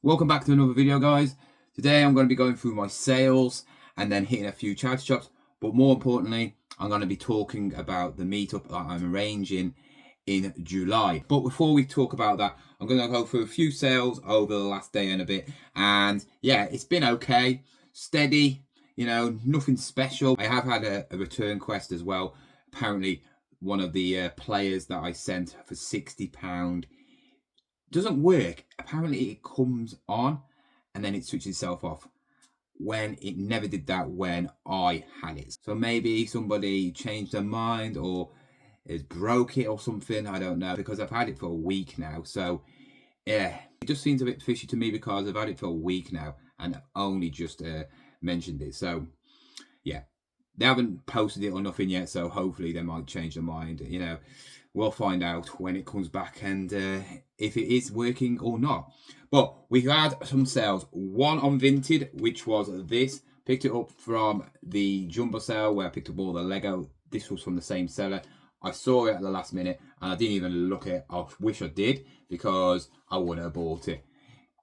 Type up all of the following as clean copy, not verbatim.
Welcome back to another video, guys. Today I'm going to be going through my sales and then hitting a few charity shops, but more importantly I'm going to be talking about the meetup that I'm arranging in July. But before we talk about that, I'm going to go through a few sales over the last day and a bit, and yeah, it's been okay, steady, you know, nothing special. I have had a return quest as well. Apparently one of the players that I sent for £60 doesn't work. Apparently it comes on and then it switches itself off, when it never did that when I had it. So maybe somebody changed their mind or has broke it or something, I don't know, because I've had it for a week now. So yeah, it just seems a bit fishy to me because I've had it for a week now and only just mentioned it. So yeah, they haven't posted it or nothing yet, so hopefully they might change their mind. You know, we'll find out when it comes back and if it is working or not. But we had some sales. One on Vinted, which was this. Picked it up from the jumbo sale where I picked up all the Lego. This was from the same seller. I saw it at the last minute and I didn't even look at it. I wish I did, because I wouldn't have bought it.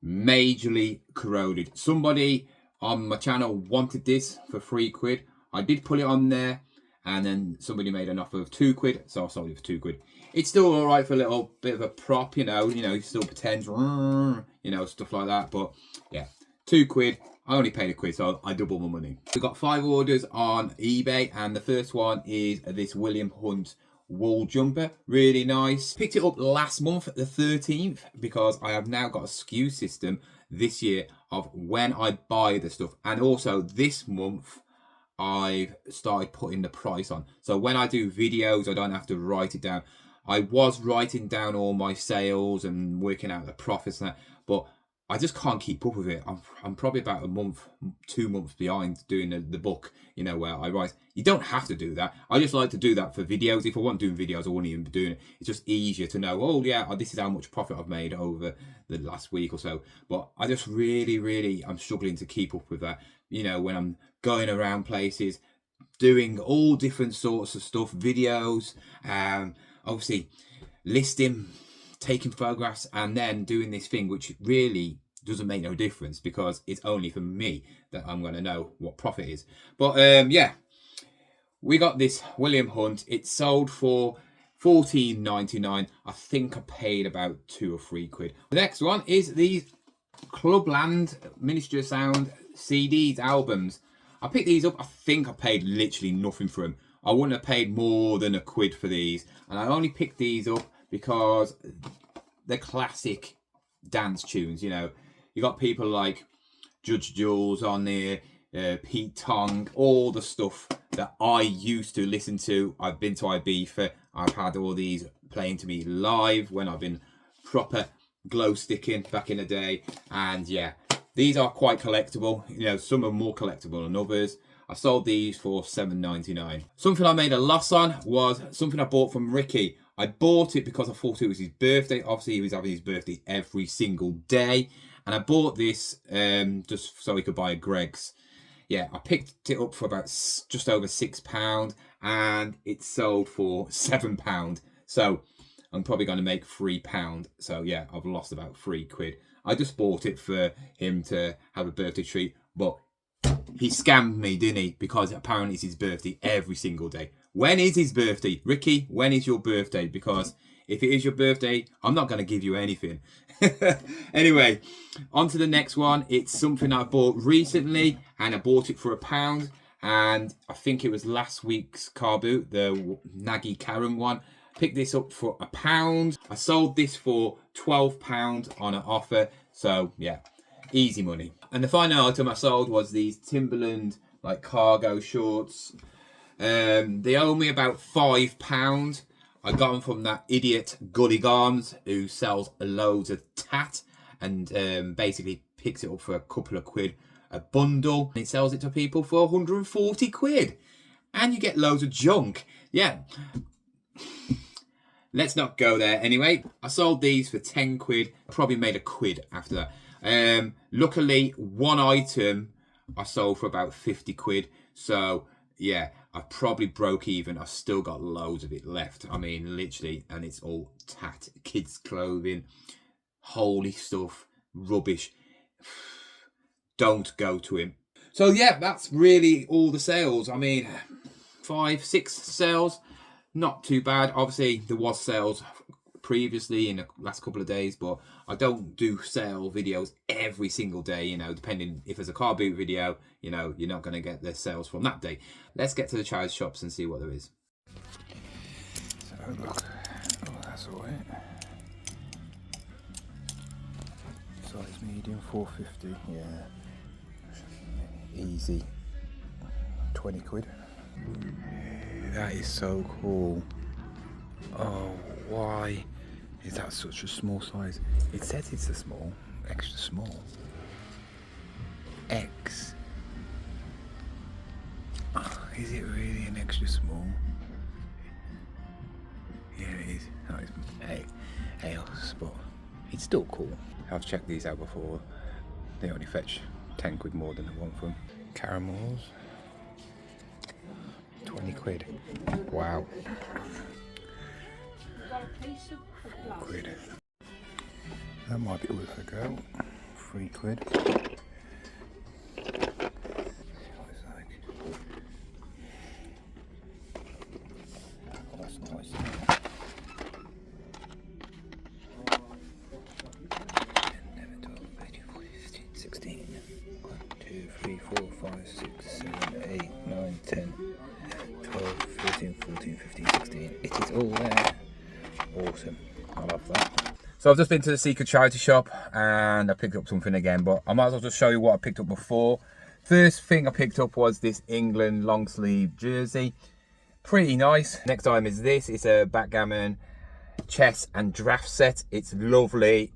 Majorly corroded. Somebody on my channel wanted this for £3. I did put it on there, and then somebody made an offer of £2, so I sold it for £2. It's still all right for a little bit of a prop, you know, you still pretend, you know, stuff like that. But yeah, £2. I only paid £1, so I double my money. We got 5 orders on eBay, and the first one is this William Hunt wool jumper. Really nice. Picked it up last month, the 13th, because I have now got a SKU system this year of when I buy the stuff, and also this month I've started putting the price on. So when I do videos, I don't have to write it down. I was writing down all my sales and working out the profits and that, but I just can't keep up with it. I'm probably about a month, 2 months behind doing the book, you know, where I write. You don't have to do that. I just like to do that for videos. If I wasn't doing videos, I wouldn't even be doing it. It's just easier to know, oh yeah, this is how much profit I've made over the last week or so. But I just really, I'm struggling to keep up with that. You know, when I'm going around places, doing all different sorts of stuff, videos, obviously listing, taking photographs, and then doing this thing, which really doesn't make no difference because it's only for me that I'm going to know what profit is. But yeah, we got this William Hunt. It sold for £14.99. I think I paid about £2 or £3. The next one is these Clubland Miniature Sound CDs, albums. I picked these up. I think I paid literally nothing for them. I wouldn't have paid more than £1 for these, and I only picked these up because they're classic dance tunes. You know, you got people like Judge Jules on there, Pete Tong, all the stuff that I used to listen to. I've been to Ibiza. I've had all these playing to me live when I've been proper glow sticking back in the day. And yeah, these are quite collectible. You know, some are more collectible than others. I sold these for £7.99. Something I made a loss on was something I bought from Ricky. I bought it because I thought it was his birthday. Obviously, he was having his birthday every single day. And I bought this just so he could buy a Greggs. Yeah, I picked it up for about just over £6, and it sold for £7. So I'm probably going to make £3. So yeah, I've lost about £3. I just bought it for him to have a birthday treat, but he scammed me, didn't he? Because apparently it's his birthday every single day. When is his birthday? Ricky, when is your birthday? Because if it is your birthday, I'm not going to give you anything. Anyway, on to the next one. It's something I bought recently, and I bought it for £1. And I think it was last week's car boot, the Nagy Karen one. Picked this up for £1. I sold this for £12 on an offer. So yeah, easy money. And the final item I sold was these Timberland like cargo shorts. They owe me about £5. I got them from that idiot Gully Garms who sells loads of tat and basically picks it up for a couple of quid a bundle. He sells it to people for £140, and you get loads of junk. Yeah. Let's not go there. Anyway, I sold these for £10. Probably made £1 after that. Luckily, one item I sold for about £50. So yeah, I probably broke even. I've still got loads of it left. I mean, literally, and it's all tat, kids' clothing, holy stuff, rubbish. don't go to him. So yeah, that's really all the sales. I mean, 5, 6 sales, not too bad. Obviously, there was sales previously in the last couple of days, but I don't do sale videos every single day, you know, depending if there's a car boot video, you know, you're not going to get the sales from that day. Let's get to the charity shops and see what there is. So look, oh, that's all right. Size medium, 450, yeah. Easy. 20 quid. That is so cool. Oh, why is that such a small size? It says it's a small, extra small. X. Oh, is it really an extra small? Yeah, it is. Oh, it's else, but it's still cool. I've checked these out before. They only fetch 10 quid more than the one from Caramels. 20 quid. Wow. 4 quid. That might be worth a go. 3 quid. What it's like. Oh, that's nice. 11, 12, 13, 14, 15, 16. 1, 2, 3, 4, 5, 6, 7, 8, 9, 10, 12, 13, 14, 15, 16. It is all there. Awesome. I love that. So I've just been to the Secret Charity Shop and I picked up something again, but I might as well just show you what I picked up before. First thing I picked up was this England long sleeve jersey. Pretty nice. Next item is this. It's a backgammon chess and draft set. It's lovely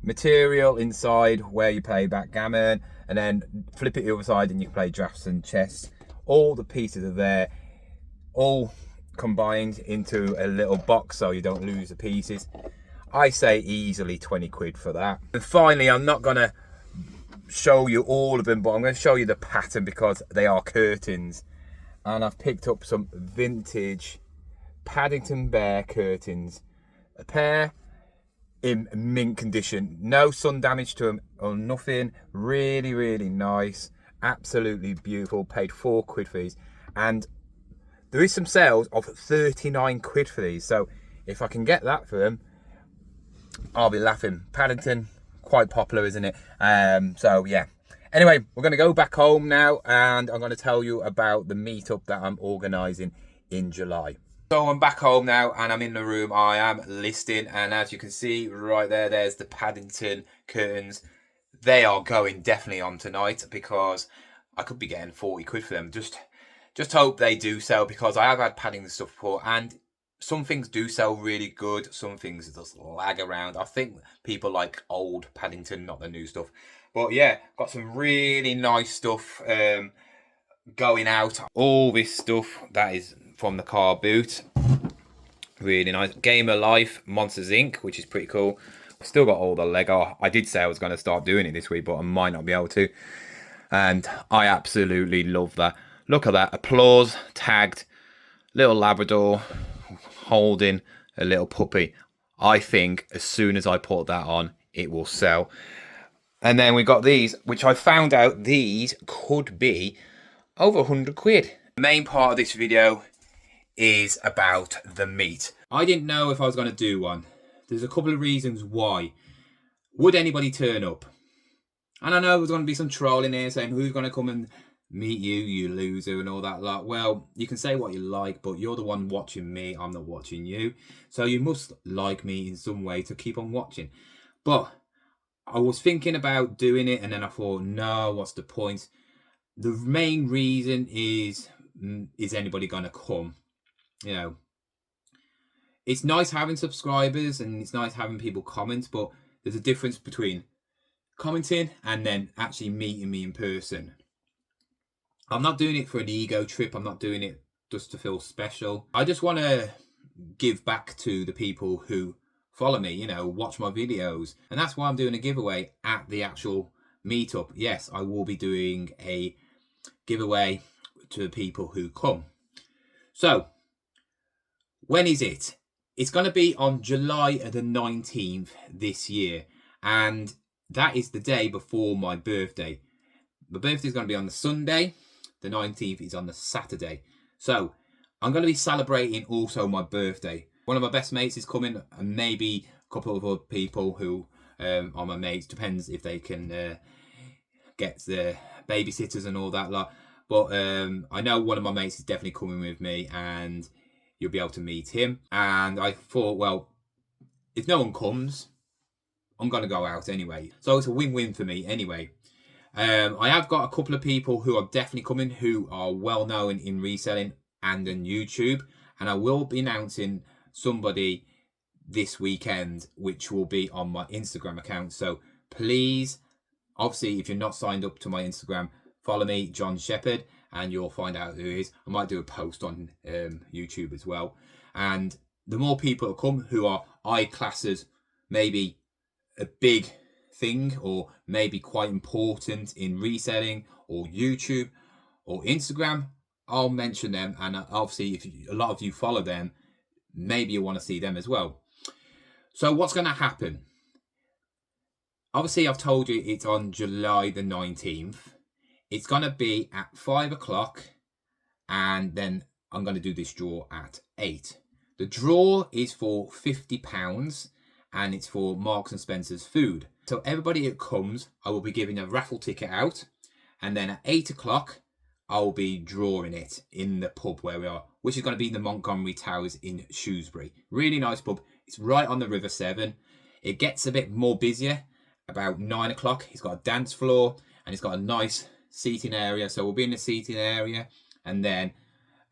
material inside where you play backgammon, and then flip it the other side and you can play drafts and chess. All the pieces are there, all combined into a little box so you don't lose the pieces. I say easily 20 quid for that. And finally, I'm not gonna show you all of them, but I'm going to show you the pattern because they are curtains. And I've picked up some vintage Paddington Bear curtains. A pair in mint condition, no sun damage to them or nothing. Really, really nice. Absolutely beautiful. Paid 4 quid for these. And there is some sales of 39 quid for these. So if I can get that for them, I'll be laughing. Paddington, quite popular, isn't it? So yeah. Anyway, we're going to go back home now and I'm going to tell you about the meetup that I'm organising in July. So I'm back home now and I'm in the room. I am listing, and as you can see right there, there's the Paddington curtains. They are going definitely on tonight because I could be getting 40 quid for them. Just hope they do sell, because I have had Paddington stuff before and some things do sell really good. Some things just lag around. I think people like old Paddington, not the new stuff. But yeah, got some really nice stuff going out. All this stuff that is from the car boot. Really nice. Gamer Life Monsters Inc., which is pretty cool. I've still got all the Lego. I did say I was going to start doing it this week, but I might not be able to. And I absolutely love that. Look at that. Applause tagged little Labrador holding a little puppy. I think as soon as I put that on, it will sell. And then we got these, which I found out these could be over 100 quid. The main part of this video is about the meet. I didn't know if I was going to do one. There's a couple of reasons why. Would anybody turn up? And I know there's going to be some trolling here saying who's going to come and meet you, you loser, and all that lot. Well, you can say what you like, but you're the one watching me. I'm not watching you. So you must like me in some way to keep on watching. But I was thinking about doing it, and then I thought, no, what's the point? The main reason is anybody going to come? You know, it's nice having subscribers and it's nice having people comment, but there's a difference between commenting and then actually meeting me in person. I'm not doing it for an ego trip. I'm not doing it just to feel special. I just want to give back to the people who follow me, you know, watch my videos. And that's why I'm doing a giveaway at the actual meetup. Yes, I will be doing a giveaway to the people who come. So, when is it? It's going to be on July the 19th this year. And that is the day before my birthday. My birthday is going to be on the Sunday. The 19th is on the Saturday. So I'm going to be celebrating also my birthday. One of my best mates is coming, and maybe a couple of other people who are my mates. Depends if they can get the babysitters and all that lot. But I know one of my mates is definitely coming with me, and you'll be able to meet him. And I thought, well, if no one comes, I'm going to go out anyway. So it's a win-win for me anyway. I have got a couple of people who are definitely coming, who are well known in reselling and on YouTube. And I will be announcing somebody this weekend, which will be on my Instagram account. So please, obviously, if you're not signed up to my Instagram, follow me, John Shepherd, and you'll find out who it is. I might do a post on YouTube as well. And the more people that come who are I-classers, maybe a big thing or maybe quite important in reselling or YouTube or Instagram, I'll mention them. And obviously, if a lot of you follow them, maybe you want to see them as well. So what's going to happen? Obviously, I've told you it's on July the 19th. It's going to be at 5 o'clock, and then I'm going to do this draw at 8. The draw is for £50, and it's for Marks and Spencer's food. So everybody that comes, I will be giving a raffle ticket out, and then at 8 o'clock, I will be drawing it in the pub where we are, which is going to be the Montgomery Towers in Shrewsbury. Really nice pub. It's right on the River Severn. It gets a bit more busier about 9 o'clock. It's got a dance floor, and it's got a nice seating area. So we'll be in the seating area, and then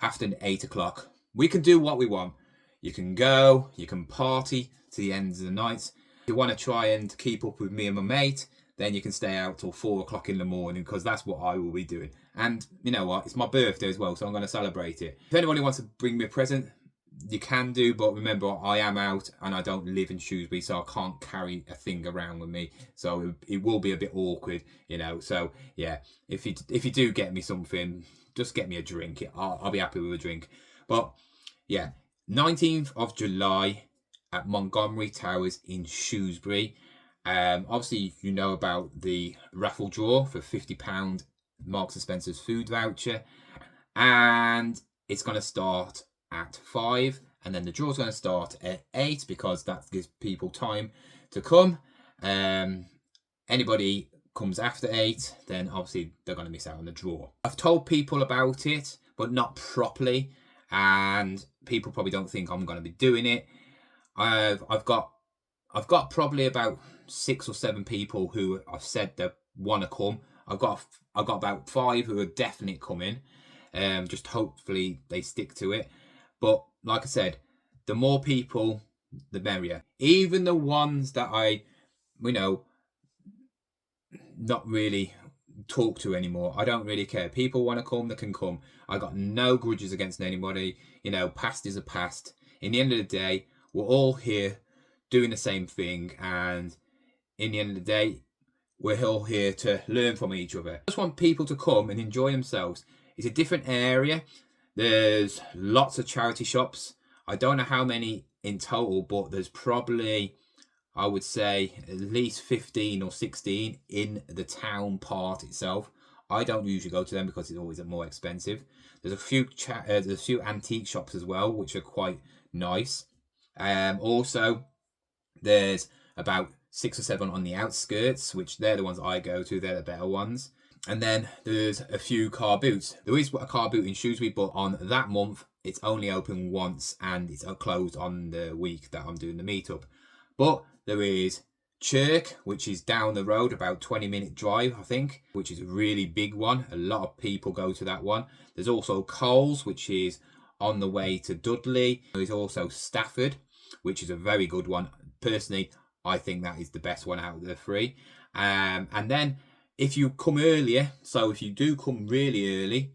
after 8 o'clock, we can do what we want. You can go, you can party to the end of the night. If you want to try and keep up with me and my mate, then you can stay out till 4 o'clock in the morning, because that's what I will be doing. And you know what? It's my birthday as well, so I'm going to celebrate it. If anybody wants to bring me a present, you can do, but remember, I am out and I don't live in Shrewsbury, so I can't carry a thing around with me. So it will be a bit awkward, you know. So yeah, if you do get me something, just get me a drink. I'll be happy with a drink. But yeah, 19th of July at Montgomery Towers in Shrewsbury. Obviously, you know about the raffle draw for £50 Marks and Spencer's food voucher, and it's going to start at 5, and then the draw's going to start at 8, because that gives people time to come. Anybody comes after 8, then obviously they're going to miss out on the draw. I've told people about it, but not properly, and people probably don't think I'm going to be doing it. I've got probably about 6 or 7 people who I've said they want to come. I've got about 5 who are definitely coming. Just hopefully they stick to it. But like I said, the more people, the merrier. Even the ones that I, not really talk to anymore, I don't really care. People want to come, they can come. I got no grudges against anybody. Past is a past. In the end of the day, we're all here doing the same thing, and in the end of the day, we're all here to learn from each other. I just want people to come and enjoy themselves. It's a different area. There's lots of charity shops. I don't know how many in total, but there's probably, I would say, at least 15 or 16 in the town part itself. I don't usually go to them because it's always more expensive. There's a few antique shops as well, which are quite nice. Also, there's about 6 or 7 on the outskirts, which they're the ones I go to. They're the better ones. And then there's a few car boots. There is a car boot in Shrewsbury, but on that month, it's only open once, and it's closed on the week that I'm doing the meetup. But there is Chirk, which is down the road, about 20-minute drive, I think, which is a really big one. A lot of people go to that one. There's also Coles, which is on the way to Dudley. There's also Stafford, which is a very good one. Personally, I think that is the best one out of the 3. And then if you come earlier, so if you do come really early,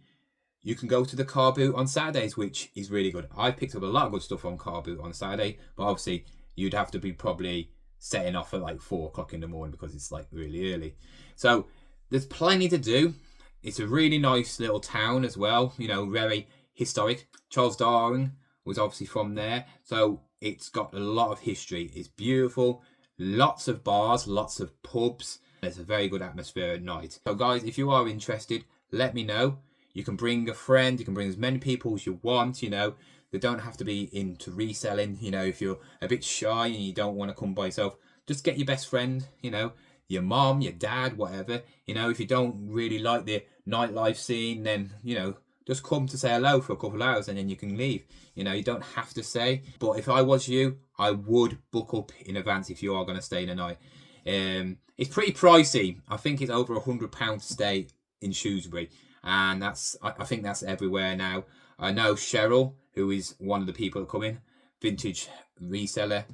you can go to the car boot on Saturdays, which is really good. I picked up a lot of good stuff on car boot on Saturday, but obviously you'd have to be probably setting off at like 4 o'clock in the morning, because it's like really early. So there's plenty to do. It's a really nice little town as well, very historic. Charles Darwin was obviously from there, so it's got a lot of history. It's beautiful. lots of bars, lots of pubs. There's a very good atmosphere at night. So guys, if you are interested, let me know. You can bring a friend, you can bring as many people as you want, you know. They don't have to be into reselling, you know. If you're a bit shy and you don't want to come by yourself, just get your best friend, you know, your mom, your dad, whatever. You know, if you don't really like the nightlife scene, then, you know, just come to say hello for a couple of hours and then you can leave. You know, you don't have to stay. But if I was you, I would book up in advance if you are going to stay the night. It's pretty pricey. I think it's over £100 to stay in Shrewsbury. And I think that's everywhere now. I know Cheryl, who is one of the people that come in, vintage reseller,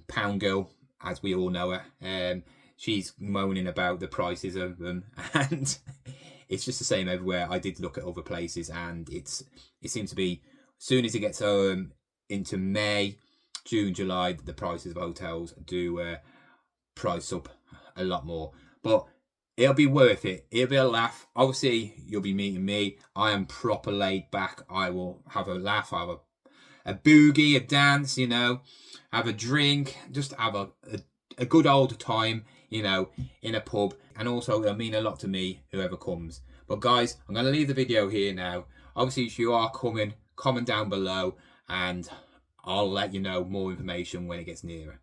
pound girl, as we all know her. She's moaning about the prices of them, and it's just the same everywhere. I did look at other places, and it seems to be, as soon as it gets into May, June, July, the prices of hotels do price up a lot more. But it'll be worth it. It'll be a laugh. Obviously, you'll be meeting me. I am proper laid back. I will have a laugh. I have a boogie, a dance, you know, have a drink, just have a good old time, you know, in a pub. And also, it'll mean a lot to me, whoever comes. But guys, I'm going to leave the video here now. Obviously, if you are coming, comment down below and I'll let you know more information when it gets nearer.